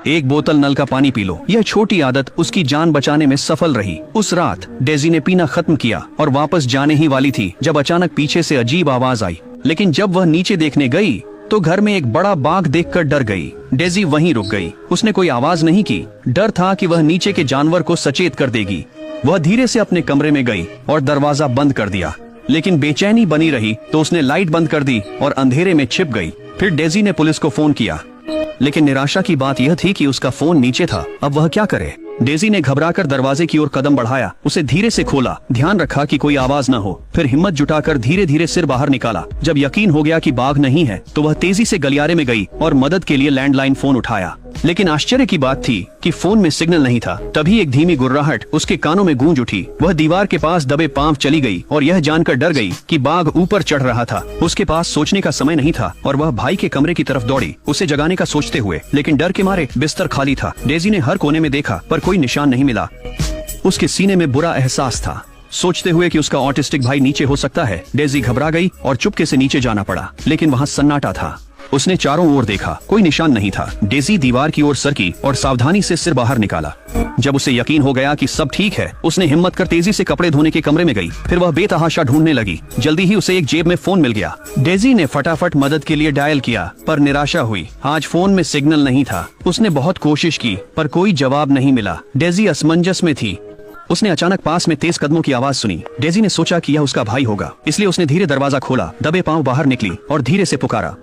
एक बोतल नल का पानी पी लो। यह छोटी आदत उसकी जान बचाने में सफल रही। उस रात डेजी ने पीना खत्म किया और वापस जाने ही वाली थी जब अचानक पीछे से अजीब आवाज आई। लेकिन जब वह नीचे देखने गई तो घर में एक बड़ा बाघ देखकर डर गई। डेजी वहीं रुक गई। उसने कोई आवाज नहीं की। डर था कि वह नीचे के जानवर को सचेत कर देगी। वह धीरे से अपने कमरे में गई और दरवाजा बंद कर दिया। लेकिन बेचैनी बनी रही तो उसने लाइट बंद कर दी और अंधेरे में छिप गई। फिर डेजी ने पुलिस को फोन किया, लेकिन निराशा की बात यह थी कि उसका फोन नीचे था। अब वह क्या करे? डेजी ने घबराकर दरवाजे की ओर कदम बढ़ाया। उसे धीरे से खोला, ध्यान रखा कि कोई आवाज न हो। फिर हिम्मत जुटाकर धीरे धीरे सिर बाहर निकाला। जब यकीन हो गया कि बाघ नहीं है तो वह तेजी से गलियारे में गई और मदद के लिए लैंडलाइन फोन उठाया। लेकिन आश्चर्य की बात थी कि फोन में सिग्नल नहीं था। तभी एक धीमी गुर्राहट उसके कानों में गूंज उठी। वह दीवार के पास दबे पांव चली गई और यह जानकर डर गई कि बाघ ऊपर चढ़ रहा था। उसके पास सोचने का समय नहीं था और वह भाई के कमरे की तरफ दौड़ी, उसे जगाने का सोचते हुए। लेकिन डर के मारे बिस्तर खाली था। डेजी ने हर कोने में देखा पर कोई निशान नहीं मिला। उसके सीने में बुरा एहसास था, सोचते हुए कि उसका ऑटिस्टिक भाई नीचे हो सकता है। डेजी घबरा गई और चुपके से नीचे जाना पड़ा। लेकिन वहाँ सन्नाटा था। उसने चारों ओर देखा, कोई निशान नहीं था। डेजी दीवार की ओर सरकी और सावधानी से सिर बाहर निकाला। जब उसे यकीन हो गया कि सब ठीक है, उसने हिम्मत कर तेजी से कपड़े धोने के कमरे में गई। फिर वह बेतहाशा ढूंढने लगी। जल्दी ही उसे एक जेब में फोन मिल गया। डेजी ने फटाफट मदद के लिए डायल किया पर निराशा हुई। आज फोन में सिग्नल नहीं था। उसने बहुत कोशिश की पर कोई जवाब नहीं मिला। डेजी असमंजस में थी। उसने अचानक पास में तेज कदमों की आवाज सुनी। डेजी ने सोचा कि यह उसका भाई होगा, इसलिए उसने धीरे दरवाजा खोला, दबे पांव बाहर निकली और धीरे से पुकारा।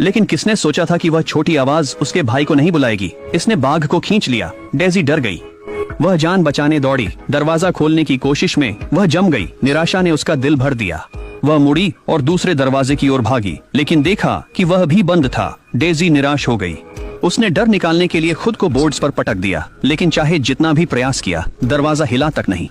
लेकिन किसने सोचा था कि वह छोटी आवाज उसके भाई को नहीं बुलाएगी। इसने बाघ को खींच लिया। डेजी डर गई। वह जान बचाने दौड़ी। दरवाजा खोलने की कोशिश में वह जम गई। निराशा ने उसका दिल भर दिया। वह मुड़ी और दूसरे दरवाजे की ओर भागी, लेकिन देखा कि वह भी बंद था। डेजी निराश हो गई। उसने डर निकालने के लिए खुद को बोर्ड्स पर पटक दिया, लेकिन चाहे जितना भी प्रयास किया, दरवाजा हिला तक नहीं।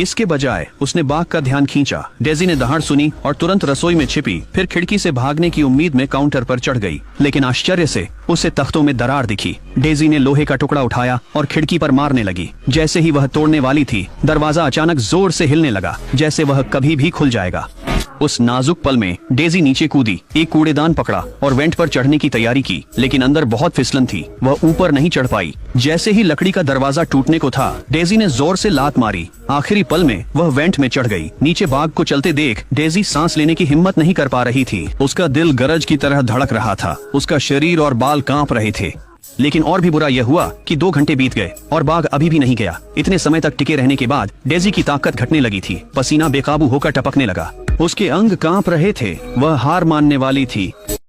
इसके बजाय उसने बाघ का ध्यान खींचा। डेजी ने दहाड़ सुनी और तुरंत रसोई में छिपी। फिर खिड़की से भागने की उम्मीद में काउंटर पर चढ़ गई, लेकिन आश्चर्य से उसे तख्तों में दरार दिखी। डेजी ने लोहे का टुकड़ा उठाया और खिड़की पर मारने लगी। जैसे ही वह तोड़ने वाली थी, दरवाजा अचानक जोर से हिलने लगा, जैसे वह कभी भी खुल जाएगा। उस नाजुक पल में डेजी नीचे कूदी, एक कूड़ेदान पकड़ा और वेंट पर चढ़ने की तैयारी की, लेकिन अंदर बहुत फिसलन थी। वह ऊपर नहीं चढ़ पाई। जैसे ही लकड़ी का दरवाजा टूटने को था, डेजी ने जोर से लात मारी। आखिरी पल में वह वेंट में चढ़ गई। नीचे बाघ को चलते देख डेजी सांस लेने की हिम्मत नहीं कर पा रही थी। उसका दिल गरज की तरह धड़क रहा था। उसका शरीर और बाल कांप रहे थे। लेकिन और भी बुरा यह हुआ कि 2 घंटे बीत गए और बाघ अभी भी नहीं गया। इतने समय तक टिके रहने के बाद डेजी की ताकत घटने लगी थी। पसीना बेकाबू होकर टपकने लगा। उसके अंग कांप रहे थे। वह हार मानने वाली थी।